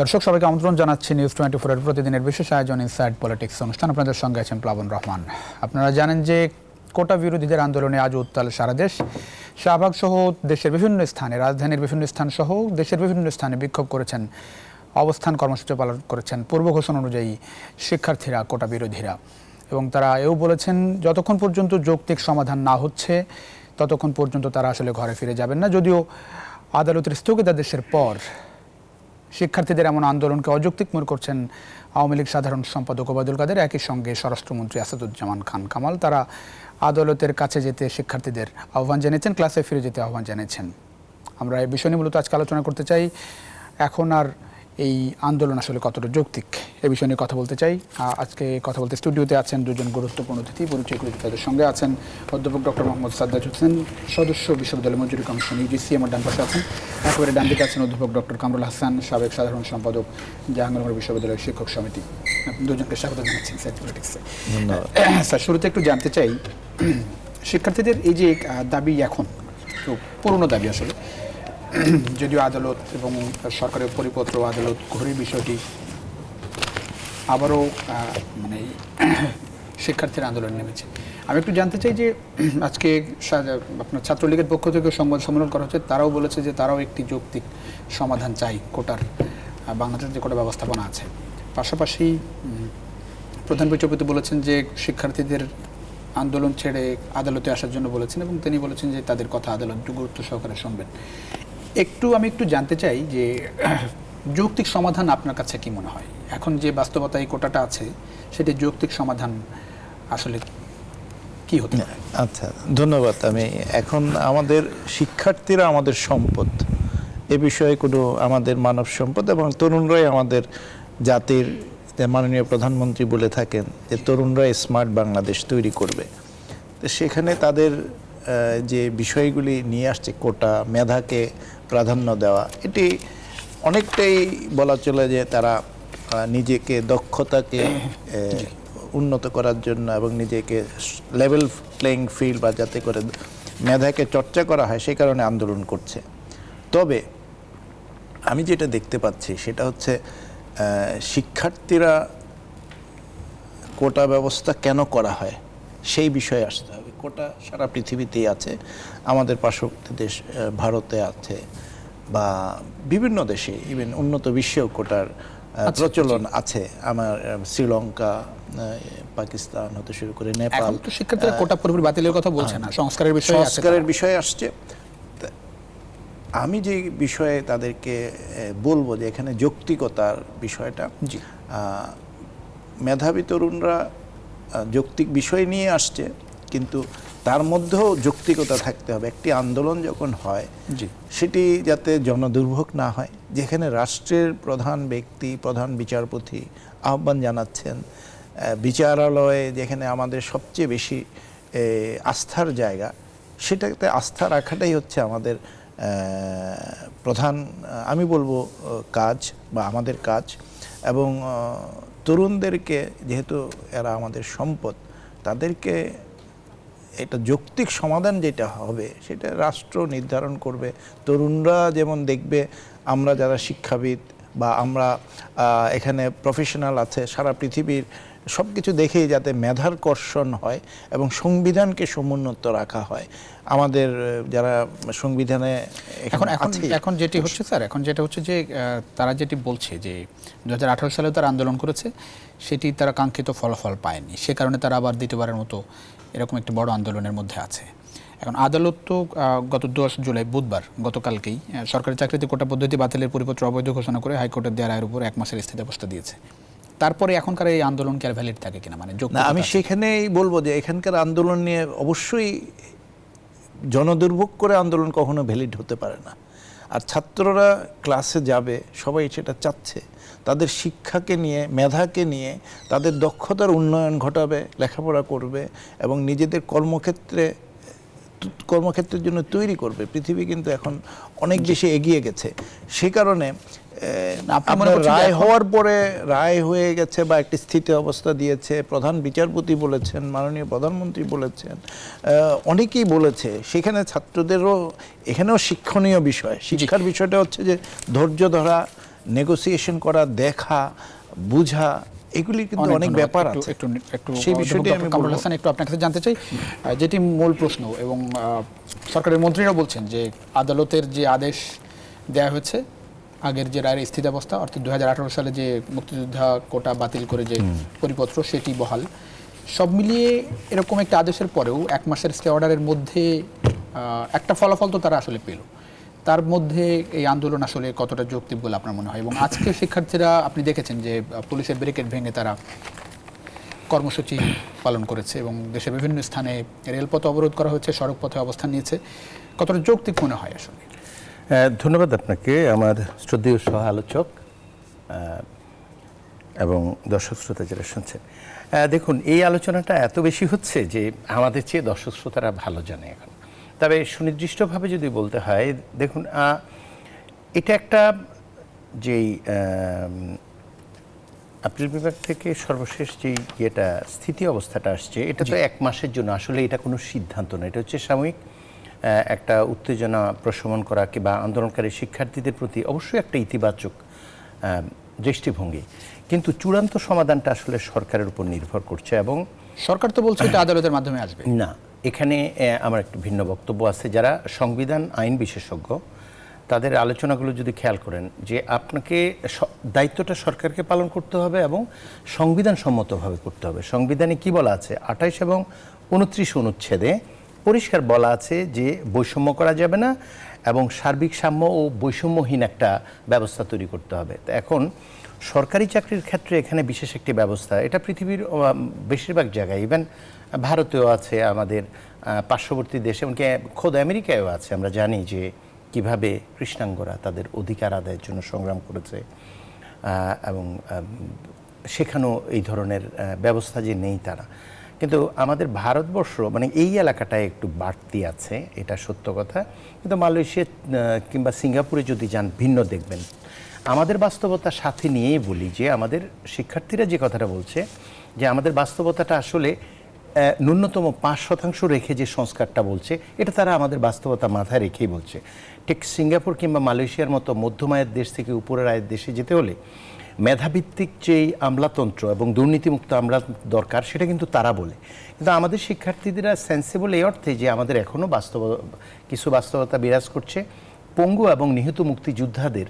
দর্শক সবাইকে আমন্ত্রণ জানাচ্ছি নিউজ 24 এর প্রতিদিনের বিশেষ আয়োজন ইনসাইড পলিটিক্স অনুষ্ঠান। আপনাদের সঙ্গে আছেন প্লাবন রহমান। আপনারা জানেন যে কোটা বিরোধীদের আন্দোলনে আজ উত্তাল সারা দেশ। শাহবাগ সহ দেশের বিভিন্ন স্থানে, রাজধানীর বিভিন্ন স্থান সহ দেশের বিভিন্ন স্থানে বিক্ষোভ করেছেন, অবস্থান কর্মসূচি পালন করেছেন পূর্ব ঘোষণা অনুযায়ী শিক্ষার্থীরা, কোটা বিরোধীরা। এবং তারা এও বলেছেন যতক্ষণ পর্যন্ত যৌক্তিক সমাধান না হচ্ছে ততক্ষণ পর্যন্ত তারা আসলে ঘরে ফিরে যাবেন না। যদিও আদালতের স্থগিতাদেশের পর শিক্ষার্থীদের এমন আন্দোলনকে অযৌক্তিক মনে করছেন আওয়ামী লীগ সাধারণ সম্পাদক ওবায়দুল কাদের, একই সঙ্গে স্বরাষ্ট্রমন্ত্রী আসাদুজ্জামান খান কামাল। তারা আদালতের কাছে যেতে শিক্ষার্থীদের আহ্বান জানিয়েছেন, ক্লাসে ফিরে যেতে আহ্বান জানিয়েছেন। আমরা এই বিষয় নিয়ে মূলত আজকে আলোচনা করতে চাই। এখন আর এই আন্দোলন আসলে কতটা যৌক্তিক, এ বিষয় নিয়ে কথা বলতে চাই। আজকে কথা বলতে স্টুডিওতে আছেন দুজন গুরুত্বপূর্ণ অতিথি, পরিচয় করে তাদের সঙ্গে আছেন অধ্যাপক ডক্টর মোহাম্মদ সাদ্দাত হোসেন, সদস্য বিশ্ববিদ্যালয় মঞ্জুরি কমিশন ইউজিসি। আমার ডান পাশে আছেন, একেবারে ডান দিকে আছেন অধ্যাপক ডক্টর কামরুল হাসান, সাবেক সাধারণ সম্পাদক জাহাঙ্গীরনগর বিশ্ববিদ্যালয়ের শিক্ষক সমিতি। দুজনকে স্বাগত জানাচ্ছি ইনসাইড পলিটিক্সে। স্যার, শুরুতে একটু জানতে চাই, শিক্ষার্থীদের এই যে দাবি, এখন পুরনো দাবি আসলে, যদিও আদালত এবং সরকারের পরিপত্র, আদালত ঘড়ি বিষয়টি আবারও মানে শিক্ষার্থীর আন্দোলন নেমেছে। আমি একটু জানতে চাই যে আজকে আপনার ছাত্রলীগের পক্ষ থেকে সংবাদ সম্মেলন করা হচ্ছে, তারাও বলেছে যে তারাও একটি যৌক্তিক সমাধান চাই কোটার, বাংলাদেশের যে কোটা ব্যবস্থাপনা আছে। পাশাপাশি প্রধান বিচারপতি বলেছেন যে শিক্ষার্থীদের আন্দোলন ছেড়ে আদালতে আসার জন্য বলেছেন, এবং তিনি বলেছেন যে তাদের কথা আদালত গুরুত্ব সহকারে শুনবেন। আমি একটু জানতে চাই যে যৌক্তিক সমাধান আপনার কাছে কি মনে হয়? এখন যে বাস্তবতা এই কোটাটা আছে, সেটি যৌক্তিক সমাধান আসলে কি হতে পারে? আচ্ছা, ধন্যবাদ। আমি এখন আমাদের শিক্ষার্থীরা আমাদের সম্পদ, এ বিষয়ে কোনো আমাদের মানব সম্পদ, এবং তরুণরাই আমাদের জাতির, মাননীয় প্রধানমন্ত্রী বলে থাকেন যে তরুণরাই স্মার্ট বাংলাদেশ তৈরি করবে। তো সেখানে তাদের যে বিষয়গুলি নিয়ে আসছে, কোটা, মেধাকে প্রাধান্য দেওয়া, এটি অনেকটাই বলা চলে যে তারা নিজেকে, দক্ষতাকে উন্নত করার জন্য এবং নিজেকে লেভেল প্লেইং ফিল্ড, বা যাতে করে মেধাকে চর্চা করা হয়, সেই কারণে আন্দোলন করছে। তবে আমি যেটা দেখতে পাচ্ছি সেটা হচ্ছে শিক্ষার্থীরা কোটা ব্যবস্থা কেন করা হয় সেই বিষয়ে আসতে হবে। কোটা সারা পৃথিবীতেই আছে, আমাদের পার্শ্ববর্তী দেশ ভারতে আছে, বা বিভিন্ন দেশে, ইভেন উন্নত বিশ্বেও কোটার প্রচলন আছে। আমার শ্রীলঙ্কা, পাকিস্তান হতে শুরু করে নেপাল। তো শিক্ষার্থীরা কোটা পুরোপুরি বাতিলের কথা বলছে না, সংস্কারের বিষয়ে আসছে। আমি যে বিষয়ে তাদেরকে বলবো যে এখানে যৌক্তিকতার বিষয়টা, মেধাবী তরুণরা যৌক্তিক বিষয় নিয়ে আসছে, কিন্তু তার মধ্যেও যৌক্তিকতা থাকতে হবে। একটি আন্দোলন যখন হয়, সেটি যাতে জনদুর্ভোগ না হয়, যেখানে রাষ্ট্রের প্রধান ব্যক্তি, প্রধান বিচারপতি আহ্বান জানাচ্ছেন, বিচারালয়ে যেখানে আমাদের সবচেয়ে বেশি আস্থার জায়গা, সেটাতে আস্থা রাখাটাই হচ্ছে আমাদের প্রধান, আমি বলবো, কাজ, বা আমাদের কাজ। এবং তরুণদেরকে, যেহেতু এরা আমাদের সম্পদ, তাদেরকে এটা যৌক্তিক সমাধান যেটা হবে সেটা রাষ্ট্র নির্ধারণ করবে। তরুণরা যেমন দেখবে, আমরা যারা শিক্ষাবিদ বা আমরা এখানে প্রফেশনাল আছে, সারা পৃথিবীর সব কিছু দেখেই যাতে মেধার কর্ষণ হয় এবং সংবিধানকে সমুন্নত রাখা হয়। আমাদের যারা সংবিধানে এখন যেটি হচ্ছে, স্যার, এখন যেটা হচ্ছে যে তারা যেটি বলছে যে 2018 সালে তারা আন্দোলন করেছে, সেটি তারা কাঙ্ক্ষিত ফলাফল পায়নি, সে কারণে তারা আবার দ্বিতীয়বারের মতো এরকম একটি বড় আন্দোলনের মধ্যে আছে। এখন আদালত তো গত 10 জুলাই বুধবার, গতকালকেই সরকারি চাকরিতে কোটা পদ্ধতি বাতিলের পরিপত্র অবৈধ ঘোষণা করে হাইকোর্টের দেওয়া রায়ের উপর 1 মাসের স্থিতাবস্থা দিয়েছে। তারপরে এখনকার এই আন্দোলন কি আর ভ্যালিড থাকে কিনা? মানে আমি সেখানেই বলবো যে এখানকার আন্দোলন নিয়ে অবশ্যই জনদুর্ভোগ করে আন্দোলন কখনো ভ্যালিড হতে পারে না। আর ছাত্ররা ক্লাসে যাবে, সবাই সেটা চাচ্ছে, তাদের শিক্ষাকে নিয়ে, মেধাকে নিয়ে তাদের দক্ষতার উন্নয়ন ঘটাবে, লেখাপড়া করবে এবং নিজেদের কর্মক্ষেত্রের জন্য তৈরি করবে। পৃথিবী কিন্তু এখন অনেক বেশি এগিয়ে গেছে। সে কারণে রায় হওয়ার পরে, রায় হয়ে গেছে বা একটি স্থিতি অবস্থা দিয়েছে, প্রধান বিচারপতি বলেছেন, মাননীয় প্রধানমন্ত্রী বলেছেন, অনেকেই বলেছে, সেখানে ছাত্রদেরও এখানেও শিক্ষণীয় বিষয়। শিক্ষার বিষয়টা হচ্ছে যে ধৈর্য ধরা নেগোসিয়েশন করা, দেখা, বুঝা, এগুলি কিন্তু অনেক ধন্যবাদ। ব্যাপার একটু- আছে। একটু একটু সেই বিষয়টি ডক্টর আমি কামরুল বলবো। হাসান, একটু আপনার কাছে জানতে চাই, যেটি মূল প্রশ্ন, এবং সরকারের মন্ত্রীরা বলছেন যে আদালতের যে আদেশ দেয়া হয়েছে, আগের যে রায়ের স্থিতাবস্থা, অর্থাৎ 2018 সালে যে মুক্তিযোদ্ধা কোটা বাতিল করে যে পরিপত্র, সেটি বহাল। সব মিলিয়ে এরকম একটা আদেশের পরেও 1 মাসের স্টে অর্ডারের মধ্যে একটা ফলাফল তো তারা আসলে পেল। তার মধ্যে এই আন্দোলন আসলে কতটা যৌক্তিক বলে আপনার মনে হয়? এবং আজকে শিক্ষার্থীরা, আপনি দেখেছেন যে পুলিশের ব্যারিকেড ভেঙে তারা কর্মসূচি পালন করেছে এবং দেশের বিভিন্ন স্থানে রেলপথ অবরোধ করা হয়েছে, সড়ক পথে অবস্থান নিয়েছে। কতটা যৌক্তিক মনে হয় আসলে? ধন্যবাদ আপনাকে, আমার শ্রদ্ধেয় সহ আলোচক এবং দর্শক শ্রোতা যারা শুনছেন। দেখুন, এই আলোচনাটা এত বেশি হচ্ছে যে আমাদের চেয়ে দর্শক শ্রোতারা ভালো জানে এখন। তবে সুনির্দিষ্টভাবে যদি বলতে হয়, দেখুন, এটা একটা যেই আপিল বিভাগ থেকে সর্বশেষ যেই স্থিতি অবস্থাটা আসছে, এটা তো 1 মাসের জন্য, আসলে এটা কোনো সিদ্ধান্ত না, এটা হচ্ছে সাময়িক একটা উত্তেজনা প্রশমন করা কিংবা আন্দোলনকারী শিক্ষার্থীদের প্রতি অবশ্যই একটা ইতিবাচক দৃষ্টিভঙ্গি, কিন্তু চূড়ান্ত সমাধানটা আসলে সরকারের উপর নির্ভর করছে। এবং সরকার তো বলছে এটা আদালতের মাধ্যমে আসবে না, এখানে আমার একটু ভিন্ন বক্তব্য আছে। যারা সংবিধান আইন বিশেষজ্ঞ, তাদের আলোচনাগুলো যদি খেয়াল করেন, যে আপনাকে দায়িত্বটা সরকারকে পালন করতে হবে এবং সংবিধান সম্মতভাবে করতে হবে। সংবিধানে কি বলা আছে? 28 এবং 29 অনুচ্ছেদে পরিষ্কার বলা আছে যে বৈষম্য করা যাবে না এবং সার্বিক সাম্য ও বৈষম্যহীন একটা ব্যবস্থা তৈরি করতে হবে। তো এখন সরকারি চাকরির ক্ষেত্রে এখানে বিশেষ একটি ব্যবস্থা, এটা পৃথিবীর বেশিরভাগ জায়গায়, ইভেন ভারতেও আছে, আমাদের পার্শ্ববর্তী দেশে, এমনকি খোদ আমেরিকায়ও আছে। আমরা জানি যে কিভাবে কৃষ্ণাঙ্গরা তাদের অধিকার আদায়ের জন্য সংগ্রাম করেছে, এবং সেখানেও এই ধরনের ব্যবস্থা যে নেই তারা। কিন্তু আমাদের ভারতবর্ষ, মানে এই এলাকাটায় একটু বাড়তি আছে, এটা সত্য কথা। কিন্তু মালয়েশিয়া কিংবা সিঙ্গাপুরে যদি যান, ভিন্ন দেখবেন। আমাদের বাস্তবতার সাথে নিয়েই বলি যে আমাদের শিক্ষার্থীরা যে কথাটা বলছে, যে আমাদের বাস্তবতাটা আসলে ন্যূনতম 5% রেখে যে সংস্কারটা বলছে, এটা তারা আমাদের বাস্তবতা মাথায় রেখেই বলছে। ঠিক সিঙ্গাপুর কিংবা মালয়েশিয়ার মতো মধ্যম আয়ের দেশ থেকে উপরের আয়ের দেশে যেতে হলে মেধাভিত্তিক যেই আমলাতন্ত্র এবং দুর্নীতিমুক্ত আমলা দরকার, সেটা কিন্তু তারা বলে। কিন্তু আমাদের শিক্ষার্থীরা সেন্সিবল এই অর্থে যে আমাদের এখনও কিছু বাস্তবতা বিরাজ করছে। পঙ্গু এবং নিহত মুক্তিযোদ্ধাদের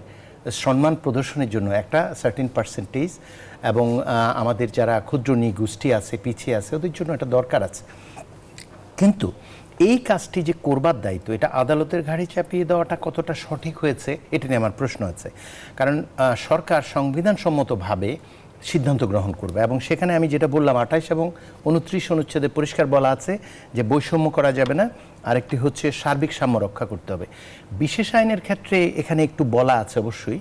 সম্মান প্রদর্শনের জন্য একটা সার্টেন পার্সেন্টেজ, এবং আমাদের যারা ক্ষুদ্র নৃগোষ্ঠী আছে, পিছিয়ে আছে, ওদের জন্য এটা দরকার আছে। কিন্তু এই কাজটি যে করবার দায়িত্ব, এটা আদালতের ঘাড়ে চাপিয়ে দেওয়াটা কতটা সঠিক হয়েছে, এটা নিয়ে আমার প্রশ্ন আছে। কারণ সরকার সংবিধানসম্মতভাবে সিদ্ধান্ত গ্রহণ করবে, এবং সেখানে আমি যেটা বললাম, 28 এবং 29 অনুচ্ছেদে পরিষ্কার বলা আছে যে বৈষম্য করা যাবে না, আরেকটি হচ্ছে সার্বিক সাম্য রক্ষা করতে হবে। বিশেষ আইনের ক্ষেত্রে এখানে একটু বলা আছে অবশ্যই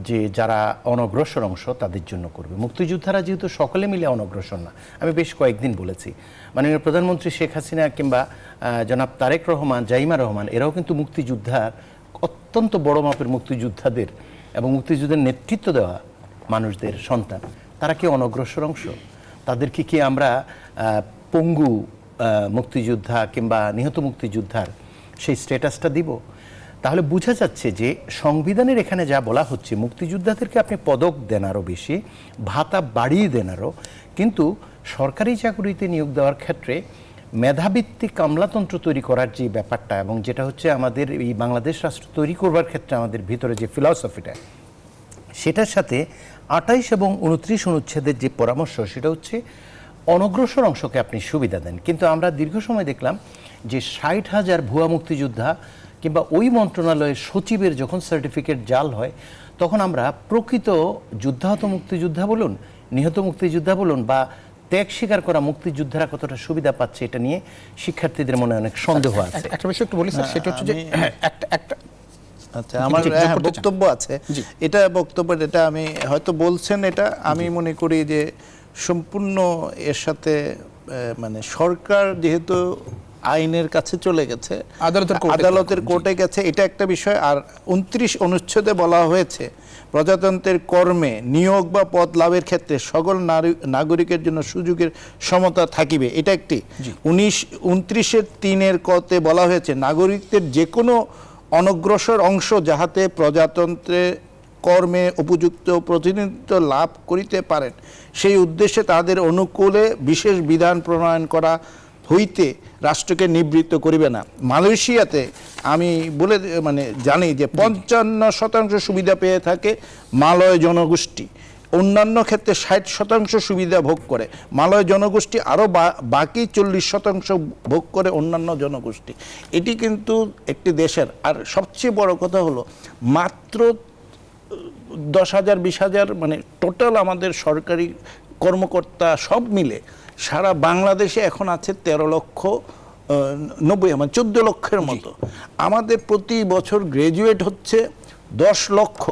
যে যারা অনগ্রসর অংশ তাদের জন্য করবে। মুক্তিযোদ্ধারা যেহেতু সকলে মিলে অনগ্রসর না, আমি বেশ কয়েকদিন বলেছি, মাননীয় প্রধানমন্ত্রী শেখ হাসিনা কিংবা জনাব তারেক রহমান, জাইমা রহমান, এরাও কিন্তু মুক্তিযোদ্ধার, অত্যন্ত বড় মাপের মুক্তিযোদ্ধাদের এবং মুক্তিযুদ্ধের নেতৃত্ব দেওয়া মানুষদের সন্তান। তারা কি অনগ্রসর অংশ? তাদেরকে কি আমরা পঙ্গু মুক্তিযোদ্ধা কিংবা নিহত মুক্তিযোদ্ধার সেই স্ট্যাটাসটা দিব? তাহলে বোঝা যাচ্ছে যে সংবিধানের এখানে যা বলা হচ্ছে, মুক্তিযোদ্ধাদেরকে আপনি পদক দেন আরও বেশি, ভাতা বাড়িয়ে দেন আরও, কিন্তু সরকারি চাকরিতে নিয়োগ দেওয়ার ক্ষেত্রে মেধাভিত্তিক আমলাতন্ত্র তৈরি করার যে ব্যাপারটা, এবং যেটা হচ্ছে আমাদের এই বাংলাদেশ রাষ্ট্র তৈরি করবার ক্ষেত্রে আমাদের ভিতরে যে ফিলসফিটা, সেটার সাথে 28 এবং 29 অনুচ্ছেদের যে পরামর্শ, সেটা হচ্ছে অনগ্রসর অংশকে আপনি সুবিধা দেন। কিন্তু আমরা দীর্ঘ সময় দেখলাম যে 60,000 ভুয়া মুক্তিযোদ্ধা কিংবা ওই মন্ত্রণালয়ের সচিবের যখন সার্টিফিকেট জাল হয়, তখন আমরা প্রকৃত যুদ্ধাহত মুক্তিযোদ্ধা বলুন, নিহত মুক্তিযোদ্ধা বলুন, বা ত্যাগ স্বীকার করা মুক্তিযোদ্ধারা কতটা সুবিধা পাচ্ছে, এটা নিয়ে শিক্ষার্থীদের মনে অনেক সন্দেহ আছে। একটা বিষয় একটু বলি স্যার, সেটা হচ্ছে যে একটা আচ্ছা, আমার বক্তব্য আছে, এটা আমি হয়তো বলছেন, এটা আমি মনে করি যে সম্পূর্ণ এর সাথে মানে সরকার যেহেতু আইনের কাছে চলে গেছে, আদালতের কোর্টে গেছে, এটা একটা বিষয়। আর 29 অনুচ্ছেদে বলা হয়েছে প্রজাতন্ত্রের কর্মে নিয়োগ বা পদ লাভের ক্ষেত্রে সকল নাগরিকের জন্য সুযোগের সমতা থাকিবে, এটা একটি। 29-এর 3-এর কতে বলা হয়েছে নাগরিকদের যে কোনো অনগ্রসর অংশ যাহাতে প্রজাতন্ত্রে কর্মে উপযুক্ত প্রতিনিধিত্ব লাভ করিতে পারেন, সেই উদ্দেশ্যে তাদের অনুকূলে বিশেষ বিধান প্রণয়ন করা হইতে রাষ্ট্রকে নিবৃত্ত করিবে না। মালয়েশিয়াতে আমি জানি যে 55% সুবিধা পেয়ে থাকে মালয় জনগোষ্ঠী, অন্যান্য ক্ষেত্রে 60% সুবিধা ভোগ করে মালয় জনগোষ্ঠী, আরও বাকি 40% ভোগ করে অন্যান্য জনগোষ্ঠী। এটি কিন্তু একটি দেশের, আর সবচেয়ে বড় কথা হলো মাত্র 10,000 20,000 টোটাল আমাদের সরকারি কর্মকর্তা সব মিলে সারা বাংলাদেশে এখন আছে 14 লক্ষের মতো। আমাদের প্রতি বছর গ্র্যাজুয়েট হচ্ছে 10 লক্ষ।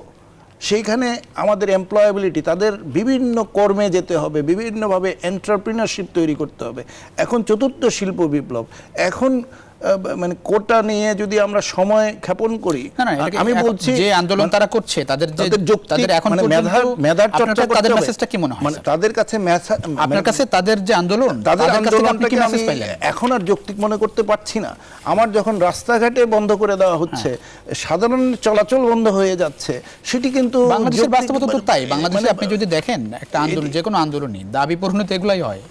সেইখানে আমাদের এমপ্লয়াবিলিটি, তাদের বিভিন্ন কর্মে যেতে হবে, বিভিন্নভাবে এন্টারপ্রিনারশিপ তৈরি করতে হবে। এখন চতুর্থ শিল্প বিপ্লব, এখন কোটা নিয়ে যদি আমরা সময় ক্ষেপণ করি, আমি বলছি যে আন্দোলন তারা করছে তাদের এখন মেধার চর্চা তাদের মেসেজটা কি মনে হয় তাদের কাছে আপনার কাছে তাদের যে আন্দোলন, তাদের আন্দোলনটাকে আমি এখন আর যৌক্তিক মনে করতে পারছি না। আমার যখন রাস্তাঘাটে বন্ধ করে দেওয়া হচ্ছে, সাধারণ চলাচল বন্ধ হয়ে যাচ্ছে, সেটি কিন্তু বাংলাদেশের বাস্তবতা তো তাই। বাংলাদেশে আপনি যদি দেখেন একটা আন্দোলন, যে কোনো আন্দোলনই দাবি পূরণতে এগুলাই হয়।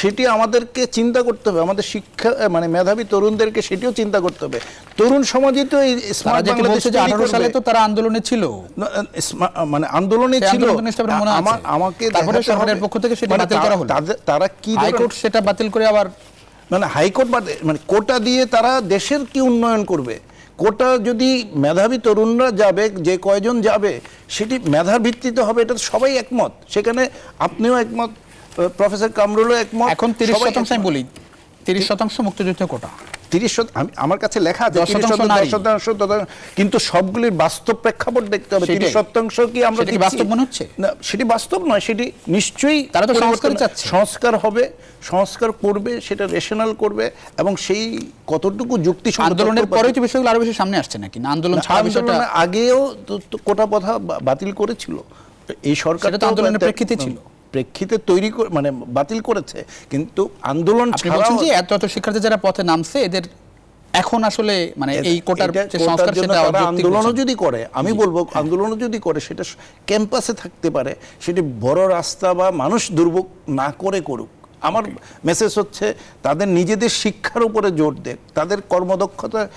সেটি আমাদেরকে চিন্তা করতে হবে, আমাদের শিক্ষা মেধাবী তরুণদেরকে সেটিও চিন্তা করতে হবে। তরুণ সমাজই তো এই স্মার্ট বাংলাদেশ 18 সালে তো তারা আন্দোলনে ছিল, আন্দোলনে ছিল। আমাকে তারপরে সরকারের পক্ষ থেকে সেটা বাতিল করা হলো। তারা কি হাইকোর্ট সেটা বাতিল করে আবার হাইকোর্ট কোটা দিয়ে তারা দেশের কি উন্নয়ন করবে? কোটা যদি মেধাবী তরুণরা যাবে, যে কয়জন যাবে সেটি মেধার ভিত্তিতে হবে, এটা সবাই একমত। সেখানে আপনিও একমত, প্রফেসর কামরুলও একমত। এখন 30% আমি বলি, 30% মুক্তিযুদ্ধ কোটা, 30% আমার কাছে লেখা আছে 10%, কিন্তু সবগুলির বাস্তব প্রেক্ষাপট দেখতে হবে। 30% কি আমরা বাস্তব মনে হচ্ছে না? সেটি বাস্তব নয়, সেটি নিশ্চয়ই তারা তো সংস্কার চাচ্ছে, সংস্কার হবে, সংস্কার করবে, সেটা রেশনাল করবে, এবং সেই কতটুকু যুক্তিসঙ্গত। আন্দোলনের পরেই তো বিষয়গুলো আরো বেশি সামনে আসছে নাকি? না আন্দোলন ছাড়া বিষয়টা আগেও কোটা কথা বাতিল করেছিল এই সরকার, তো আন্দোলনের প্রেক্ষিতে ছিল, প্রেক্ষিতে তৈরি বাতিল করেছে। কিন্তু আন্দোলন ছাড়াও যে এত শিক্ষার্থী যারা পথে নামছে, এদের এখন আসলে এই কোটার যে সংস্কার, সেটা আন্দোলনও যদি করে, আমি বলবো আন্দোলনও যদি করে, সেটা ক্যাম্পাসে থাকতে পারে, সেটি বড় রাস্তা বা মানুষ দুর্ভোগ না করে করুক। আমার মেসেজ হচ্ছে তাদের নিজেদের শিক্ষার উপরে জোর দেয়, তাদের কর্মদক্ষতার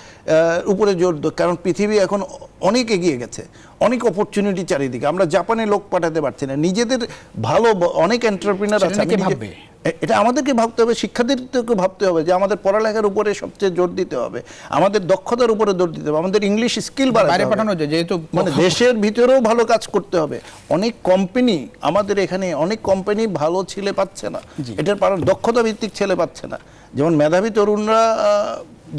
উপরে জোর দেয়। কারণ পৃথিবী এখন অনেক এগিয়ে গেছে, অনেক অপরচুনিটি চারিদিকে। আমরা জাপানে লোক পাঠাতে পারছি না, নিজেদের ভালো অনেক এন্টারপ্রিনার আছে। এটা আমাদেরকে ভাবতে হবে, শিক্ষার্থীদেরকে ভাবতে হবে যে আমাদের পড়ালেখার উপরে সবচেয়ে জোর দিতে হবে, আমাদের দক্ষতার উপরে জোর দিতে হবে, আমাদের ইংলিশ স্কিল বাড়াতে হবে, যেহেতু দেশের ভিতরেও ভালো কাজ করতে হবে। অনেক কোম্পানি, আমাদের এখানে অনেক কোম্পানি ভালো ছেলে পাচ্ছে না, এটার দক্ষতা ভিত্তিক ছেলে পাচ্ছে না। যেমন মেধাবী তরুণরা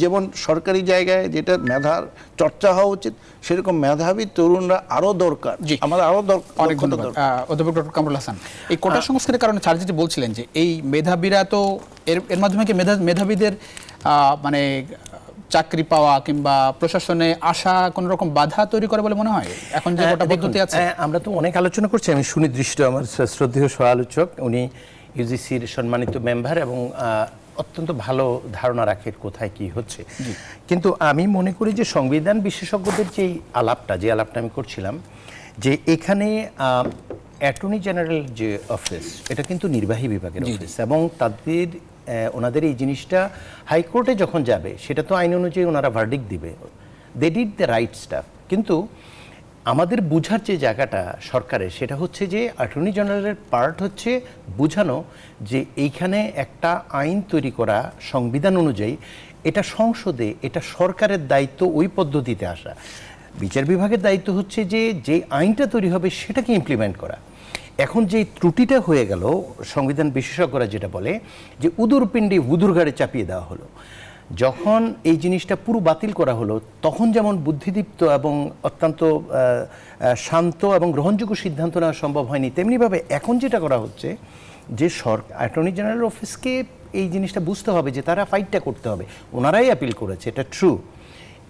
যেমন সরকারি জায়গায় যেটা মেধার চর্চা হওয়া উচিত, সেরকম মেধাবী তরুণরা আরো দরকার, আমাদের আরো দরকার। অনেক ধন্যবাদ অধ্যাপক ডক্টর কামরুল হাসান। এই কোটা সংস্কারের কারণে স্যার যেটি বলছিলেন যে এই মেধাবীরা তো এর মাধ্যমে কি মেধাবীদের চাকরি পাওয়া কিংবা প্রশাসনে আসা কোন রকম বাধা তৈরি করে বলে মনে হয় এখন যে কোটা পদ্ধতি আছে? আমরা তো অনেক আলোচনা করছি, আমি সুনির্দিষ্ট আমার শ্রদ্ধেয় সহ-আলোচক, উনি ইউজিসির সম্মানিত মেম্বার এবং অত্যন্ত ভালো ধারণা রাখেন কোথায় কি হচ্ছে। কিন্তু আমি মনে করি যে সংবিধান বিশেষজ্ঞদের যে আলাপটা আমি করছিলাম, যে এখানে অ্যাটর্নি জেনারেল যে অফিস, এটা কিন্তু নির্বাহী বিভাগের অফিস, এবং ওনাদের এই জিনিসটা হাইকোর্টে যখন যাবে, সেটা তো আইন অনুযায়ী ওনারা ভার্ডিক্ট দিবে, they did the right stuff. কিন্তু আমাদের বুঝার যে জায়গাটা সরকারের, সেটা হচ্ছে যে অ্যাটর্নি জেনারেলের পার্ট হচ্ছে বুঝানো যে এইখানে একটা আইন তৈরি করা সংবিধান অনুযায়ী, এটা সংসদে, এটা সরকারের দায়িত্ব ওই পদ্ধতিতে আসা। বিচার বিভাগের দায়িত্ব হচ্ছে যে আইনটা তৈরি হবে সেটাকে ইমপ্লিমেন্ট করা। এখন যে ত্রুটিটা হয়ে গেল, সংবিধান বিশেষজ্ঞরা যেটা বলে যে উদুর পিণ্ডি উদুর ঘাড়ে চাপিয়ে দেওয়া হলো। যখন এই জিনিসটা পুরো বাতিল করা হলো, তখন যেমন বুদ্ধিদীপ্ত এবং অত্যন্ত শান্ত এবং গ্রহণযোগ্য সিদ্ধান্ত নেওয়া সম্ভব হয়নি, তেমনিভাবে এখন যেটা করা হচ্ছে যে অ্যাটর্নি জেনারেল অফিসকে এই জিনিসটা বুঝতে হবে যে তারা ফাইটটা করতে হবে। ওনারাই অ্যাপিল করেছে, এটা ট্রু।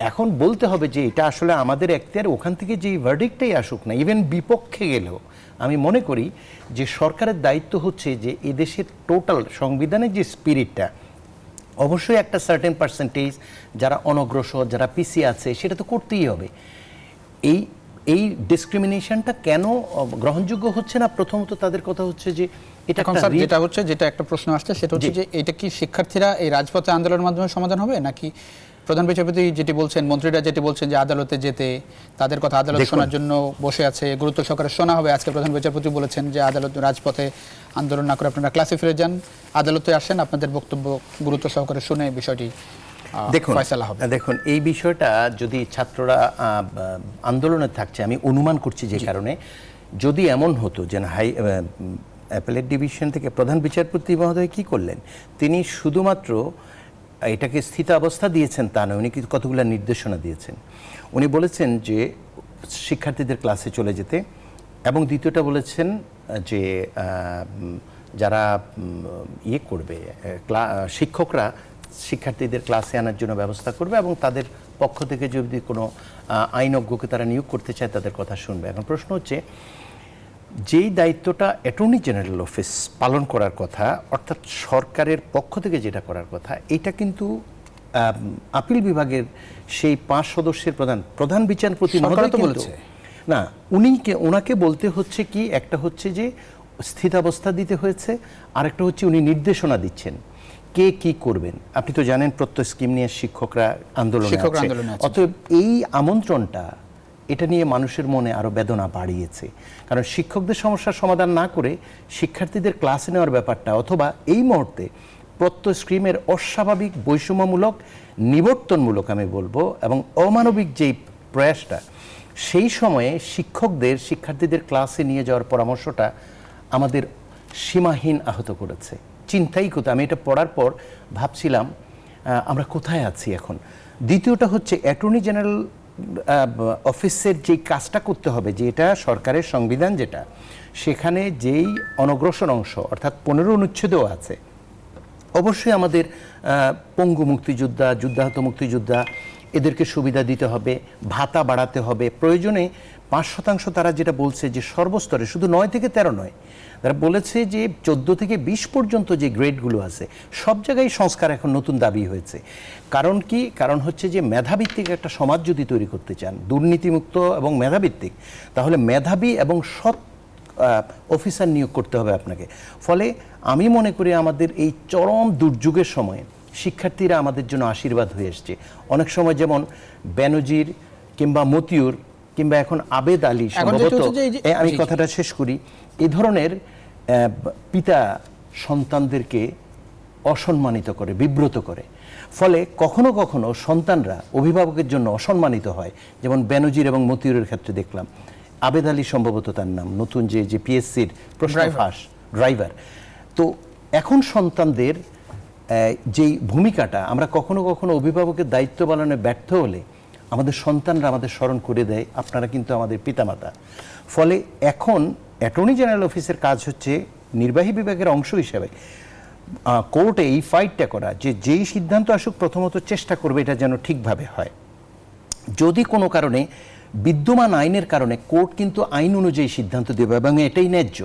এখন বলতে হবে যে এটা আসলে আমাদের এখতিয়ার, ওখান থেকে যে ভার্ডিক্টটাই আসুক না, ইভেন বিপক্ষে গেলেও আমি মনে করি যে সরকারের দায়িত্ব হচ্ছে যে এদেশের টোটাল সংবিধানের যে স্পিরিটটা, অবশ্যই একটা সার্টেন পার্সেন্টেজ যারা অনগ্রসর, যারা পিছিয়ে আছে, সেটা তো করতেই হবে। এই এই ডিসক্রিমিনেশনটা কেন গ্রহণযোগ্য হচ্ছে না? প্রথমত তাদের কথা হচ্ছে যে এটা এখন স্যার যেটা একটা প্রশ্ন আসছে সেটা হচ্ছে যে এটা কি শিক্ষার্থীরা এই রাজপথে আন্দোলনের মাধ্যমে সমাধান হবে, নাকি প্রধান বিচারপতি যেটি বলছেন, মন্ত্রীরা যেটি বলছেন যে আদালতে যেতে, তাদের কথা আদালত শোনার জন্য বসে আছে, গুরুত্ব সহকারে শোনা হবে। আজকে প্রধান বিচারপতি বলেছেন যে আদালত রাজপথে আন্দোলন না করে আপনারা ক্লাসে ফিরে যান, আদালতে আসেন, আপনাদের বক্তব্য গুরুত্ব সহকারে শুনে বিষয়টি ফয়সালা হবে। দেখুন, এই বিষয়টা যদি ছাত্ররা আন্দোলনে থাকছে, আমি অনুমান করছি যে কারণে, যদি এমন হতো যে অ্যাপেলেট ডিভিশন থেকে প্রধান বিচারপতি মহোদয় কি করলেন, তিনি শুধুমাত্র এটাকে স্থিতাবস্থা দিয়েছেন তা নয়, উনি কতগুলো নির্দেশনা দিয়েছেন। উনি বলেছেন যে শিক্ষার্থীদের ক্লাসে চলে যেতে, এবং দ্বিতীয়টা বলেছেন যে যারা করবে শিক্ষকরা শিক্ষার্থীদের ক্লাসে আনার জন্য ব্যবস্থা করবে, এবং তাদের পক্ষ থেকে যদি কোনো আইনজ্ঞকে তারা নিয়োগ করতে চায় তাদের কথা শুনবে। এখন প্রশ্ন হচ্ছে, যেই দায়িত্বটা অ্যাটর্নি জেনারেল অফিস পালন করার কথা, অর্থাৎ সরকারের পক্ষ থেকে যেটা করার কথা, এটা কিন্তু আপিল বিভাগের সেই 5 সদস্যের প্রধান বিচারপতি মহোদয় তো বলেছে না, ওনাকে বলতে হচ্ছে কি, একটা হচ্ছে যে স্থিতাবস্থা দিতে হয়েছে, আরেকটা হচ্ছে উনি নির্দেশনা দিচ্ছেন কে কি করবেন। আপনি তো জানেন প্রত্যেক স্কিম নিয়ে শিক্ষকরা আন্দোলনে আছে। অতএব এই আমন্ত্রণটা এটা নিয়ে মানুষের মনে আরো বেদনা বাড়িয়েছে, কারণ শিক্ষকদের সমস্যার সমাধান না করে শিক্ষার্থীদের ক্লাসে নেওয়ার ব্যাপারটা, অথবা এই মুহূর্তে প্রত্যয় স্কিমের অস্বাভাবিক বৈষম্যমূলক, নিবর্তনমূলক আমি বলবো, এবং অমানবিক যেই প্রয়াসটা, সেই সময়ে শিক্ষার্থীদের ক্লাসে নিয়ে যাওয়ার পরামর্শটা আমাদের সীমাহীন আহত করেছে। চিন্তাই করতে, আমি এটা পড়ার পর ভাবছিলাম আমরা কোথায় আছি এখন। দ্বিতীয়টা হচ্ছে অ্যাটর্নি জেনারেল অফিসের যেই কাজটা করতে হবে, যে এটা সরকারের সংবিধান যেটা, সেখানে যেই অনগ্রসর অংশ অর্থাৎ 15 অনুচ্ছেদও আছে, অবশ্যই আমাদের পঙ্গু মুক্তিযোদ্ধা, যুদ্ধাহত মুক্তিযোদ্ধা, এদেরকে সুবিধা দিতে হবে, ভাতা বাড়াতে হবে, প্রয়োজনে 5% তারা যেটা বলছে যে সর্বস্তরে, শুধু 9 থেকে 13 নয়, তারা বলেছে যে 14 থেকে 20 পর্যন্ত যে গ্রেডগুলো আছে সব জায়গায় সংস্কার এখন নতুন দাবি হয়েছে। কারণ কি? কারণ হচ্ছে যে মেধাভিত্তিক একটা সমাজ যদি তৈরি করতে চান, দুর্নীতিমুক্ত এবং মেধাভিত্তিক, তাহলে মেধাবী এবং সৎ অফিসার নিয়োগ করতে হবে আপনাকে। ফলে আমি মনে করি আমাদের এই চরম দুর্যোগের সময়ে শিক্ষার্থীরা আমাদের জন্য আশীর্বাদ হয়ে এসছে। অনেক সময় যেমন বেনজির কিংবা মতিউর কিংবা এখন আবেদ আলী, সম্ভবত আমি কথাটা শেষ করি, এই ধরনের পিতা সন্তানদেরকে অসম্মানিত করে, বিব্রত করে। ফলে কখনো কখনো সন্তানরা অভিভাবকের জন্য অসম্মানিত হয়, যেমন বেনজির এবং মতিউরের ক্ষেত্রে দেখলাম। আবেদ আলী সম্ভবত তার নাম, নতুন যে পিএসসির প্রশ্ন ফাঁস ড্রাইভার। তো এখন সন্তানদের যেই ভূমিকাটা, আমরা কখনো কখনো অভিভাবকের দায়িত্ব পালনে ব্যর্থ হলে আমাদের সন্তানরা আমাদের স্মরণ করে দেয়, আপনারা কিন্তু আমাদের পিতামাতা। ফলে এখন অ্যাটর্নি জেনারেল অফিসের কাজ হচ্ছে নির্বাহী বিভাগের অংশ হিসেবে কোর্টে এই ফাইটটা করা, যে যেই সিদ্ধান্ত আসুক প্রথমত চেষ্টা করবে এটা যেন ঠিকভাবে হয়। যদি কোনো কারণে বিদ্যমান আইনের কারণে কোর্ট কিন্তু আইন অনুযায়ী সিদ্ধান্ত দেবে, এবং এটাই ন্যায্য।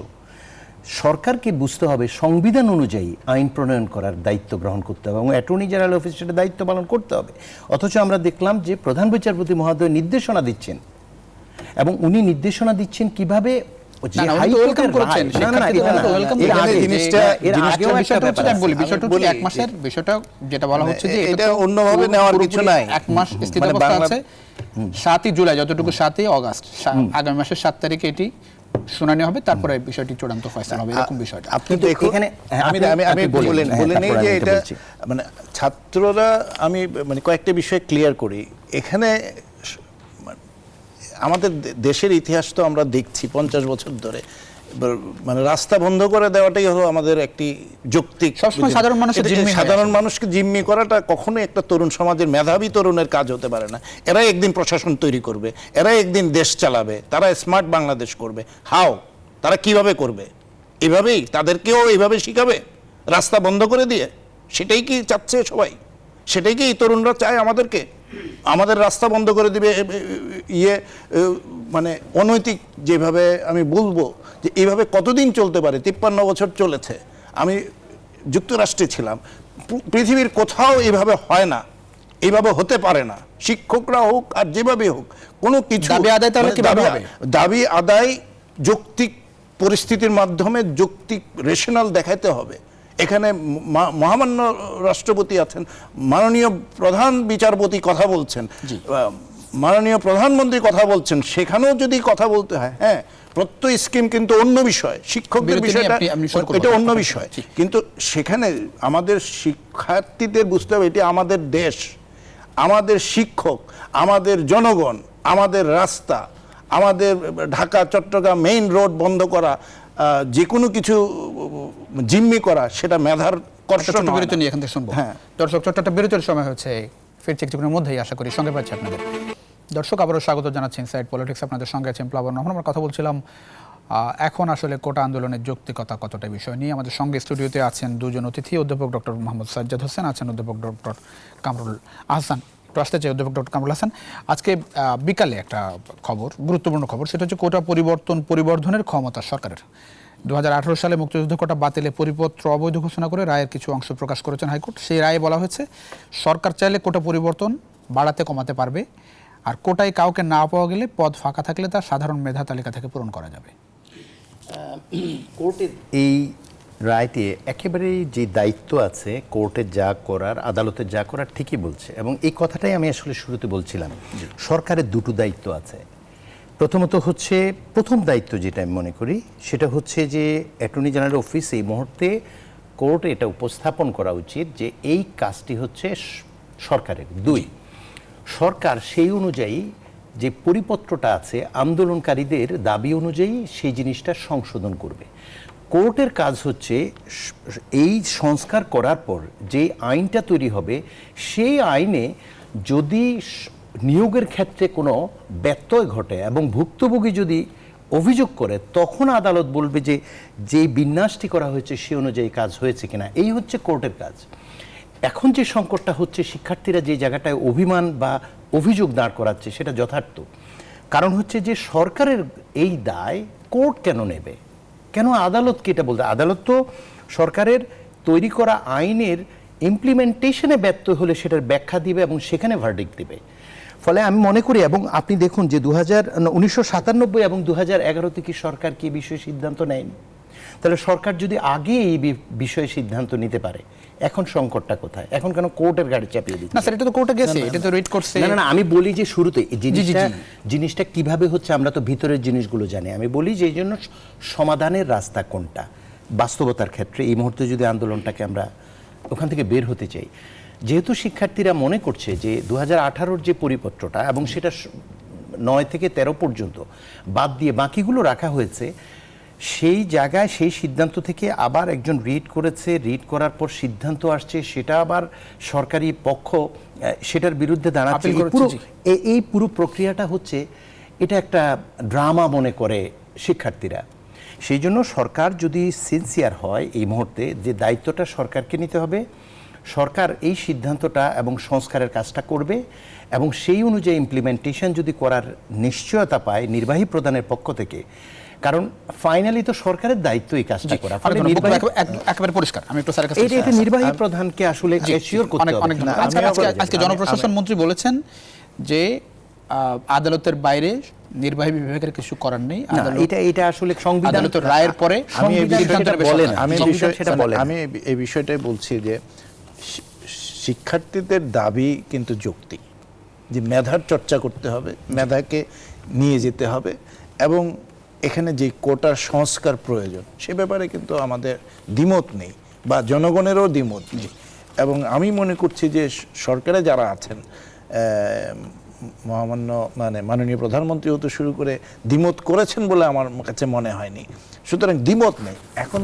সরকারকে বুঝতে হবে সংবিধান অনুযায়ী আইন প্রণয়ন করার দায়িত্ব গ্রহণ করতে হবে, এবং অ্যাটর্নি জেনারেল অফিস সেটা দায়িত্ব পালন করতে হবে। অথচ আমরা দেখলাম যে প্রধান বিচারপতি মহোদয় নির্দেশনা দিচ্ছেন, এবং উনি নির্দেশনা দিচ্ছেন কিভাবে বিষয়টা যেটা বলা হচ্ছে যে এটা অন্যভাবে নেওয়ার কিছু নাই। 1 মাস স্থিতাবস্থা আছে, 7 জুলাই, যতটুকু 7 আগস্ট, আগামী মাসের 7 তারিখে এটি শুনানি হবে, তারপরে বিষয়টি চূড়ান্ত ফয়সালা হবে, এরকম বিষয়টা। আপনি তো এখানে আমি বলে নেই যে এটা মানে ছাত্ররা, আমি মানে কয়েকটা বিষয় ক্লিয়ার করি। এখানে আমাদের দেশের ইতিহাস তো আমরা দেখছি 50 বছর ধরে, মানে রাস্তা বন্ধ করে দেওয়াটাই হলো আমাদের একটি যৌক্তিক। সাধারণ মানুষকে জিম্মি করাটা কখনোই একটা তরুণ সমাজের, মেধাবী তরুণের কাজ হতে পারে না। এরা একদিন প্রশাসন তৈরি করবে, এরা একদিন দেশ চালাবে, তারা স্মার্ট বাংলাদেশ করবে। হাও, তারা কিভাবে করবে? এভাবেই তাদেরকেও এইভাবে শিখাবে, রাস্তা বন্ধ করে দিয়ে? সেটাই কি চাচ্ছে সবাই? সেটাই কি এই তরুণরা চায় আমাদেরকে? আমাদের রাস্তা বন্ধ করে দিবে, মানে অনৈতিক যেভাবে আমি বলবো যে এইভাবে কতদিন চলতে পারে? 53 বছর চলেছে। আমি যুক্তরাষ্ট্রে ছিলাম, পৃথিবীর কোথাও এইভাবে হয় না। এইভাবে হতে পারে না। শিক্ষকরা হোক আর যেভাবে হোক কোনো কিছু দাবি আদায় তাহলে মানে কিভাবে হবে? দাবি আদায় যৌক্তিক পরিস্থিতির মাধ্যমে যৌক্তিক রেশনাল দেখাতে হবে। এখানে মহামান্য রাষ্ট্রপতি আছেন, মাননীয় প্রধান বিচারপতি কথা বলছেন, মাননীয় প্রধানমন্ত্রী কথা বলছেন, সেখানেও যদি কথা বলতে হয়, হ্যাঁ প্রত্যয় স্কিম কিন্তু অন্য বিষয়, শিক্ষকদের বিষয়টা এটা অন্য বিষয়, কিন্তু সেখানে আমাদের শিক্ষার্থীদের বুঝতে হবে এটি আমাদের দেশ, আমাদের শিক্ষক, আমাদের জনগণ, আমাদের রাস্তা, আমাদের ঢাকা চট্টগ্রাম মেইন রোড বন্ধ করা, যে কোনো কিছু জিম্মি করা, সেটা মেধার কর্ষণ বিরতি নিয়ে এখান থেকে শুনবো। হ্যাঁ দর্শক, ছোট্ট একটা বিরতির সময় হচ্ছে, ফিরছি কিছুক্ষণের মধ্যেই, আশা করি সঙ্গে পাচ্ছি আপনাদের। দর্শক, আবারও স্বাগত জানাচ্ছি ইনসাইড পলিটিক্স। আপনাদের সঙ্গে আছেন প্লাবন রহমান। আমরা কথা বলছিলাম এখন আসলে কোটা আন্দোলনের যৌক্তিকতা কতটা বিষয় নিয়ে। আমাদের সঙ্গে স্টুডিওতে আছেন দুজন অতিথি, অধ্যাপক ডক্টর মোহাম্মদ সাজ্জাদ হোসেন, আছেন অধ্যাপক ডক্টর কামরুল আহসান। একটু আসতে চাই অধ্যাপক ডক্টর কামরুল হাসান। আজকে বিকালে একটা খবর, গুরুত্বপূর্ণ খবর, সেটা হচ্ছে কোটা পরিবর্ধনের ক্ষমতা সরকারের। 2018 সালে মুক্তিযুদ্ধ কোটা বাতিলে পরিপত্র অবৈধ ঘোষণা করে রায়ের কিছু অংশ প্রকাশ করেছেন হাইকোর্ট। সেই রায়ে বলা হয়েছে সরকার চাইলে কোটা পরিবর্তন বাড়াতে কমাতে পারবে, আর কোটায় কাউকে না পাওয়া গেলে পদ ফাঁকা থাকলে তা সাধারণ মেধা তালিকা থেকে পূরণ করা যাবে। কোর্টের এই রায়তে একেবারেই যে দায়িত্ব আছে কোর্টের যা করার, আদালতের যা করার, ঠিকই বলছে। এবং এই কথাটাই আমি আসলে শুরুতে বলছিলাম, সরকারের দুটো দায়িত্ব আছে। প্রথমত হচ্ছে, প্রথম দায়িত্ব যেটা আমি মনে করি সেটা হচ্ছে যে অ্যাটর্নি জেনারেল অফিস এই মুহূর্তে কোর্টে এটা উপস্থাপন করা উচিত যে এই কাজটি হচ্ছে সরকারের। দুই, সরকার সেই অনুযায়ী যে পরিপত্রটা আছে আন্দোলনকারীদের দাবি অনুযায়ী সেই জিনিসটা সংশোধন করবে। কোর্টের কাজ হচ্ছে এই সংস্কার করার পর যে আইনটা তৈরি হবে, সেই আইনে যদি নিয়োগের ক্ষেত্রে কোনো ব্যত্যয় ঘটে এবং ভুক্তভোগী যদি অভিযোগ করে, তখন আদালত বলবে যে যেই বিন্যাসটি করা হয়েছে সে অনুযায়ী কাজ হয়েছে কিনা। এই হচ্ছে কোর্টের কাজ। এখন যে সংকটটা হচ্ছে, শিক্ষার্থীরা যে জায়গাটায় অভিমান বা অভিযোগ দাঁড় করাচ্ছে সেটা যথার্থ। কারণ হচ্ছে যে সরকারের এই দায় কোর্ট কেন নেবে, কেন আদালতকে এটা বলতে? আদালত তো সরকারের তৈরি করা আইনের ইমপ্লিমেন্টেশনে ব্যর্থ হলে সেটার ব্যাখ্যা দিবে এবং সেখানে ভার্ডিক্ট দিবে। ফলে আমি মনে করি, এবং আপনি দেখুন যে 1997 এবং 2011 থেকে সরকার কি বিষয়ে সিদ্ধান্ত নেয়নি। তাহলে সরকার যদি আগে এই বিষয়ে সিদ্ধান্ত নিতে পারে, এখন সংকটটা কোথায়? এখন কেন কোর্টের গাড়ি চাপিয়ে দিচ্ছে? না স্যার, এটা তো কোর্টে গেছে, এটা তো রিট করছে। না না, আমি বলি যে শুরুতে জিনিসটা কিভাবে হচ্ছে আমরা তো ভিতরের জিনিসগুলো জানি। আমি বলি যে এই জন্য সমাধানের রাস্তা কোনটা বাস্তবতার ক্ষেত্রে এই মুহূর্তে যদি আন্দোলনটাকে আমরা ওখান থেকে বের হতে চাই। যেহেতু শিক্ষার্থীরা মনে করছে যে 2018 যে পরিপত্রটা এবং সেটা 9 থেকে 13 পর্যন্ত বাদ দিয়ে বাকিগুলো রাখা হয়েছে, সেই জায়গায় সেই সিদ্ধান্ত থেকে আবার একজন রিট করেছে, রিট করার পর সিদ্ধান্ত আসছে, সেটা আবার সরকারি পক্ষ সেটার বিরুদ্ধে দাঁড়াচ্ছে। এই পুরো প্রক্রিয়াটা হচ্ছে, এটা একটা ড্রামা মনে করে শিক্ষার্থীরা। সেই জন্য সরকার যদি সিনসিয়ার হয় এই মুহূর্তে, যে দায়িত্বটা সরকারকে নিতে হবে, সরকার এই সিদ্ধান্তটা এবং সংস্কারের কাজটা করবে এবং সেই অনুযায়ী ইমপ্লিমেন্টেশন যদি করার নিশ্চয়তা পায় নির্বাহী প্রধানের পক্ষ থেকে। কারণ ফাইনালি তো সরকারের দায়িত্ব এই কাজটা করা। একেবারে পরিষ্কার। আমি একটু স্যারের কাছে, এটা নির্বাহী প্রধানকে আসলে এশিওর করতে হবে। আজকে জনপ্রশাসন মন্ত্রী বলেছেন যে আদালতের বাইরে নির্বাহী বিভাগের কিছু করার নেই। এটা আসলে সংবিধান রায়ের পরে আমি এই বিষয়টাই বলছি যে শিক্ষার্থীদের দাবি কিন্তু যৌক্তিক, যে মেধার চর্চা করতে হবে, মেধাকে নিয়ে যেতে হবে, এবং এখানে যে কোটার সংস্কার প্রয়োজন সে ব্যাপারে কিন্তু আমাদের দ্বিমত নেই বা জনগণেরও দ্বিমত নেই। এবং আমি মনে করছি যে সরকারে যারা আছেন, মাননীয় প্রধানমন্ত্রী হতে শুরু করে দ্বিমত করেছেন বলে আমার কাছে মনে হয়নি। সুতরাং দ্বিমত নেই। এখন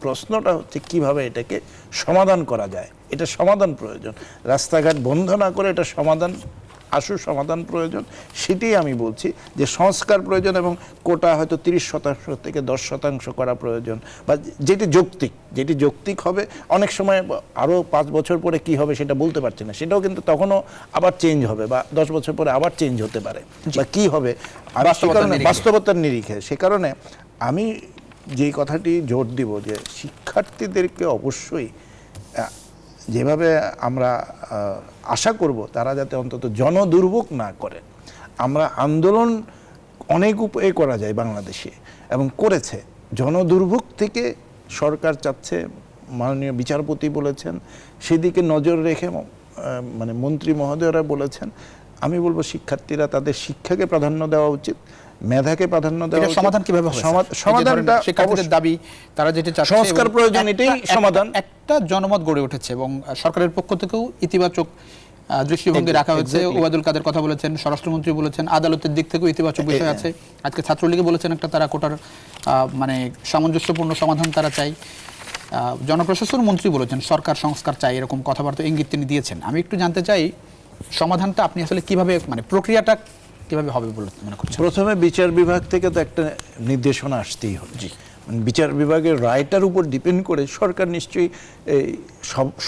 প্রশ্নটা হচ্ছে কিভাবে এটাকে সমাধান করা যায়। এটা সমাধান প্রয়োজন, রাস্তাঘাট বন্ধ না করে এটা সমাধান প্রয়োজন। সেটাই আমি বলছি যে সংস্কার প্রয়োজন, এবং কোটা হয়তো 30% থেকে 10% করা প্রয়োজন, বা যেটি যৌক্তিক হবে। অনেক সময় আরও 5 বছর পরে কি হবে সেটা বলতে পারছি না, সেটাও কিন্তু তখনও আবার চেঞ্জ হবে, বা 10 বছর পরে আবার চেঞ্জ হতে পারে, বা কি হবে বাস্তবতার নিরিখে। সে কারণে আমি যেই কথাটি জোর দিব যে শিক্ষার্থীদেরকে অবশ্যই যেভাবে আমরা আশা করব তারা যাতে অন্তত জনদুর্ভোগ না করে। আমরা আন্দোলন অনেক উপায়ে করা যায় বাংলাদেশে এবং করেছে। জনদুর্ভোগ থেকে সরকার চাচ্ছে, মাননীয় বিচারপতি বলেছেন, সেদিকে নজর রেখে মানে মন্ত্রী মহোদয়রা বলেছেন। আমি বলবো শিক্ষার্থীরা তাদের শিক্ষাকে প্রাধান্য দেওয়া উচিত, মেধাকে প্রাধান্য দেওয়া উচিত। সমাধান কিভাবে হবে? সমাধানটা শিক্ষার্থীদের দাবি, তারা যেটা চাচ্ছে সংস্কার প্রয়োজন, এটাই সমাধান। একটা জনমত গড়ে উঠেছে এবং সরকারের পক্ষ থেকেও ইতিবাচক দৃষ্টিভঙ্গি রাখা হয়েছে। ওবায়দুল কাদের কথা বলেছেন, স্বরাষ্ট্রমন্ত্রী বলেছেন, আদালতের দিক থেকেও ইতিবাচক বিষয় আছে। আজকে ছাত্রলীগে বলেছেন একটা তারা কোটার মানে সামঞ্জস্যপূর্ণ সমাধান তারা চাই। জনপ্রশাসন মন্ত্রী বলেছেন সরকার সংস্কার চাই, এরকম কথাবার্তা ইঙ্গিত তিনি দিয়েছেন। আমি একটু জানতে চাই সমাধানটা আপনি আসলে কিভাবে, মানে প্রক্রিয়াটা কিভাবে হবে বলে মনে করছেন? প্রথমে বিচার বিভাগ থেকে তো একটা নির্দেশনা আসতেই হবে। বিচার বিভাগের রায়টার উপর ডিপেন্ড করে সরকার নিশ্চয়ই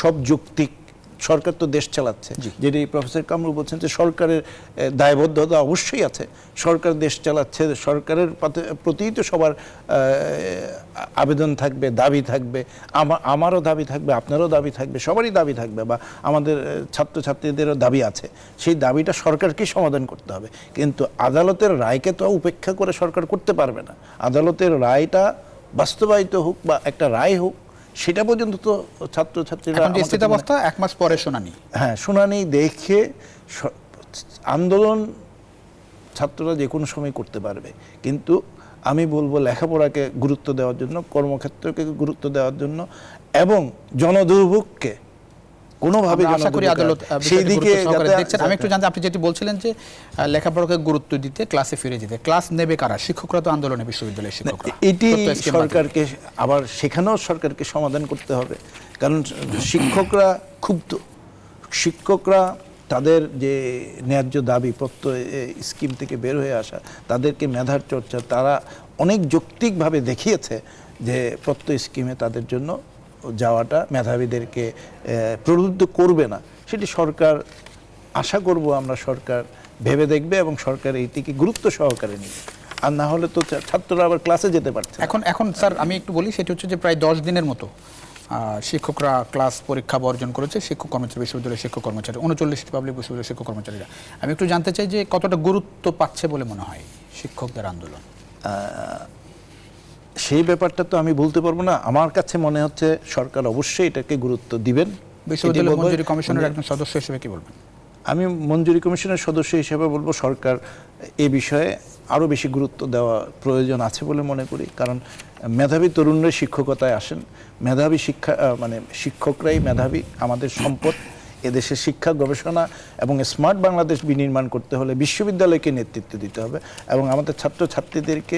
সব যৌক্তিক, সরকার তো দেশ চালাচ্ছে, যেটি প্রফেসর কামরুল বলছেন যে সরকারের দায়বদ্ধতা অবশ্যই আছে। সরকার দেশ চালাচ্ছে, সরকারের প্রতিই তো সবার আবেদন থাকবে, দাবি থাকবে, আমারও দাবি থাকবে, আপনারও দাবি থাকবে, সবারই দাবি থাকবে, বা আমাদের ছাত্রছাত্রীদেরও দাবি আছে। সেই দাবিটা সরকারকেই সমাধান করতে হবে। কিন্তু আদালতের রায়কে তো উপেক্ষা করে সরকার করতে পারবে না। আদালতের রায়টা বাস্তবায়িত হোক বা একটা রায় হোক, সেটা পর্যন্ত তো ছাত্রছাত্রীরা, স্থিতাবস্থা 1 মাস পরে শুনানি, হ্যাঁ শুনানি দেখে আন্দোলন ছাত্ররা যে কোনো সময় করতে পারবে। কিন্তু আমি বলবো লেখাপড়াকে গুরুত্ব দেওয়ার জন্য, কর্মক্ষেত্রকে গুরুত্ব দেওয়ার জন্য এবং জনদুর্ভোগকে কোনোভাবে আশা করি আদালত সেই দিকে দেখছেন। আমি একটু জানতে, আপনি যেটি বলছিলেন যে লেখাপড়াকে গুরুত্ব দিতে, ক্লাসে ফিরে যেতে, ক্লাস নেবে কারা? শিক্ষকরা তো আন্দোলনে, বিশ্ববিদ্যালয়ের শিক্ষকরা। এটি সরকারকে আবার সেখানেও সরকারকে সমাধান করতে হবে। কারণ শিক্ষকরা ক্ষুব্ধ, শিক্ষকরা তাদের যে ন্যায্য দাবি, প্রত্যয় স্কিম থেকে বের হয়ে আসা, তাদেরকে মেধার চর্চা, তারা অনেক যৌক্তিকভাবে দেখিয়েছে যে প্রত্যয় স্কিমে তাদের জন্য যাওয়াটা মেধাবীদেরকে প্রলুব্ধ করবে না। সেটি সরকার, আশা করব আমরা, সরকার ভেবে দেখবে এবং সরকার এইটিকে গুরুত্ব সহকারে নেবে। আর না হলে তো ছাত্ররা আবার ক্লাসে যেতে পারছে। এখন স্যার আমি একটু বলি, সেটি হচ্ছে যে প্রায় 10 দিনের মতো শিক্ষকরা ক্লাস পরীক্ষা বর্জন করেছে, শিক্ষক কর্মচারী, বিশ্ববিদ্যালয়ের শিক্ষক কর্মচারী, 39টি পাবলিক বিশ্ববিদ্যালয়ের শিক্ষক কর্মচারীরা। আমি একটু জানতে চাই যে কতটা গুরুত্ব পাচ্ছে বলে মনে হয় শিক্ষকদের আন্দোলন? সেই ব্যাপারটা তো আমি বলতে পারবো না। আমার কাছে মনে হচ্ছে সরকার অবশ্যই এটাকে গুরুত্ব দিবেন। বিশ্ববিদ্যালয় মঞ্জুরি কমিশনের একজন সদস্য হিসেবে কি বলবেন? আমি মঞ্জুরি কমিশনের সদস্য হিসেবে বলবো সরকার এ বিষয়ে আরও বেশি গুরুত্ব দেওয়া প্রয়োজন আছে বলে মনে করি। কারণ মেধাবী তরুণরা শিক্ষকতায় আসেন, মেধাবী শিক্ষকরাই মেধাবী, আমাদের সম্পদ। এদেশের শিক্ষা, গবেষণা এবং স্মার্ট বাংলাদেশ বিনির্মাণ করতে হলে বিশ্ববিদ্যালয়কে নেতৃত্ব দিতে হবে এবং আমাদের ছাত্রছাত্রীদেরকে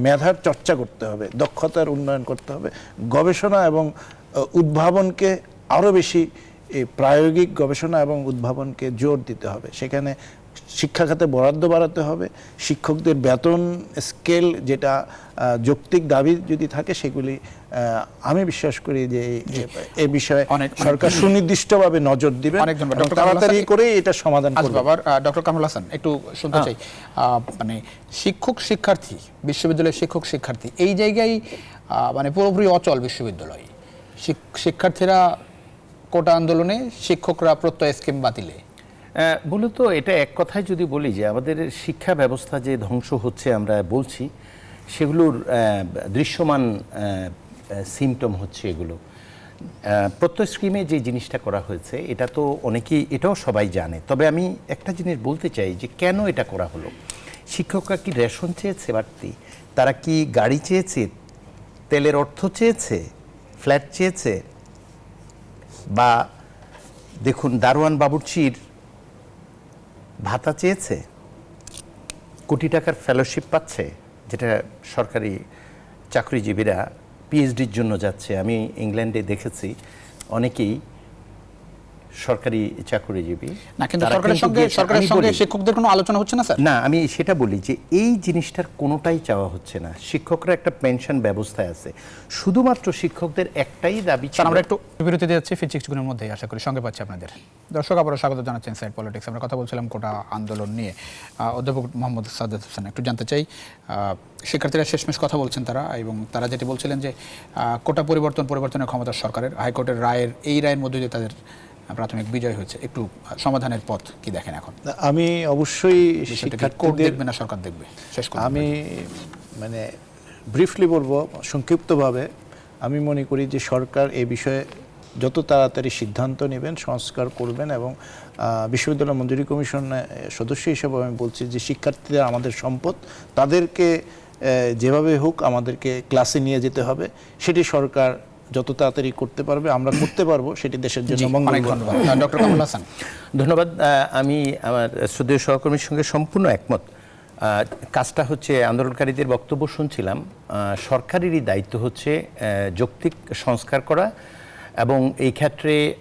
মেধার চর্চা করতে হবে, দক্ষতার উন্নয়ন করতে হবে, গবেষণা এবং উদ্ভাবনকে আরও বেশি, প্রায়োগিক গবেষণা এবং উদ্ভাবনকে জোর দিতে হবে। সেখানে শিক্ষা খাতে বরাদ্দ বাড়াতে হবে, শিক্ষকদের বেতন স্কেল যেটা যৌক্তিক দাবি যদি থাকে সেগুলি, আমি বিশ্বাস করি যে এই বিষয়ে সরকার সুনির্দিষ্টভাবে নজর দিবে, তাড়াতাড়ি করে এটা সমাধান করবে। ডক্টর কামরুল হাসান, একটু শুনতে চাই, মানে শিক্ষক শিক্ষার্থী, বিশ্ববিদ্যালয়ের শিক্ষক শিক্ষার্থী এই জায়গায় মানে পুরোপুরি অচল বিশ্ববিদ্যালয়। শিক্ষার্থীরা কোটা আন্দোলনে, শিক্ষকরা প্রত্যয় স্কিম বাতিলে। মূলত এটা এক কথায় যদি বলি যে আমাদের শিক্ষা ব্যবস্থা যে ধ্বংস হচ্ছে আমরা বলছি, সেগুলোর দৃশ্যমান সিমটম হচ্ছে এগুলো। প্রত্যয় স্কিমে যে জিনিসটা করা হয়েছে এটা তো অনেকেই, এটাও সবাই জানে। তবে আমি একটা জিনিস বলতে চাই যে কেন এটা করা হলো। শিক্ষকরা কি রেশন চেয়েছে বাড়তি? তারা কি গাড়ি চেয়েছে, তেলের অর্থ চেয়েছে, ফ্ল্যাট চেয়েছে? বা দেখুন দারোয়ান বাবুর্চির ভাতা চেয়েছে? কোটি টাকার ফেলোশিপ পাচ্ছে, যেটা সরকারি সরকারি চাকরিজীবী। না, কিন্তু তারা সরকারের কিন্তু সঙ্গে গিয়েছে। সরকারের আমি সঙ্গে বলি- শিক্ষকদের কোনো আলোচনা হচ্ছে না স্যার? না, আমি সেটা বলি যে এই জিনিসটার কোনোটাই চাওয়া হচ্ছে না। শিক্ষকরা একটা পেনশন ব্যবস্থায় আছে, শুধুমাত্র শিক্ষকদের একটাই দাবি ছিল। স্যার, আমরা একটু বিরতিতে যাচ্ছি, ফিরছি কিছুক্ষণের মধ্যেই, আশা করি সঙ্গে পাচ্ছি আপনাদের। দর্শক, আবারও স্বাগত জানাচ্ছি ইনসাইড পলিটিক্স। আমরা কথা বলছিলাম কোটা আন্দোলন নিয়ে। অধ্যাপক মোহাম্মদ সাজ্জাদ হোসেন, একটু জানতে চাই, শিক্ষার্থীরা শেষমেশ কথা বলছেন তারা, এবং তারা যেটি বলছিলেন যে কোটা পরিবর্তনের ক্ষমতা সরকারের, হাইকোর্টের এই রায়ের মধ্যে দিয়ে তাদের প্রাথমিক বিজয় হয়েছে। একটু সমাধানের পথ কি দেখেন এখন? আমি অবশ্যই কোর্ট শিক্ষার্থীদের দেখবে না সরকার দেখবে? শেষ কথা। আমি মানে ব্রিফলি বলবো, সংক্ষিপ্তভাবে, আমি মনে করি যে সরকার এই বিষয়ে যত তাড়াতাড়ি সিদ্ধান্ত নেবেন, সংস্কার করবেন, এবং বিশ্ববিদ্যালয় মঞ্জুরি কমিশন সদস্য হিসেবে আমি বলছি যে শিক্ষার্থীরা আমাদের সম্পদ, তাদেরকে যেভাবে হোক আমাদেরকে ক্লাসে নিয়ে যেতে হবে। সেটি সরকার যত তাড়াতাড়ি করতে পারবে, আমরা করতে পারবো, সেটি দেশের জন্য মঙ্গল। অনেক ধন্যবাদ। ডক্টর কামরুল হাসান। ধন্যবাদ। আমি আমার শ্রদ্ধেয় সহকর্মীর সঙ্গে সম্পূর্ণ একমত। কাজটা হচ্ছে, আন্দোলনকারীদের বক্তব্য শুনছিলাম, সরকারেরই দায়িত্ব হচ্ছে যৌক্তিক সংস্কার করা, এবং এই ক্ষেত্রে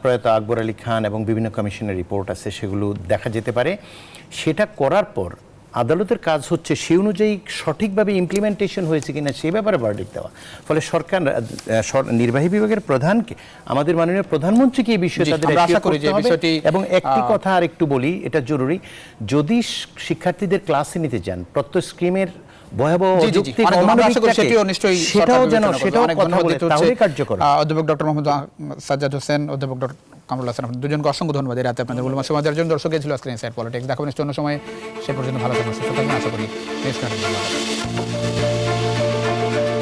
প্রয়াত আকবর আলী খান এবং বিভিন্ন কমিশনের রিপোর্ট আছে, সেগুলো দেখা যেতে পারে। সেটা করার পর আদালতের কাজ হচ্ছে সেই অনুযায়ী সঠিকভাবে ইমপ্লিমেন্টেশন হয়েছে কিনা সে ব্যাপারে ভার্ডিক্ট দেওয়া। ফলে সরকার, নির্বাহী বিভাগের প্রধানকে, আমাদের মাননীয় প্রধানমন্ত্রীকে এই বিষয়ে তাদের আমরা আশা assure করি যে করতে হবে। বিষয়টি, এবং একটি কথা আর একটু বলি, এটা জরুরি, যদি শিক্ষার্থীদের ক্লাসে নিতে যান, প্রত্যেক স্কিমের ভয়াবহ অযৌক্তিক অমানবিক সেটিও নিশ্চয়ই সেটাও যেন সেটাও অনেক কথা ধন্যবাদ বলে, দিতে হচ্ছে তাহলে কার্যকর। অধ্যাপক ডক্টর মোহাম্মদ সাজ্জাদ হোসেন, অধ্যাপক ডক্টর কামরুল হাসান, আপনাদের দুজনকে অসংখ্য ধন্যবাদ এই রাতে আপনাদের মূল্যবান সময় দেওয়ার জন্য। দর্শক, ছিল আজকে ইনসাইড পলিটিক্স। দেখাবেন অন্য সময়, সে পর্যন্ত ভালো থাকবেন, সুস্থ থাকবেন, আশা করি।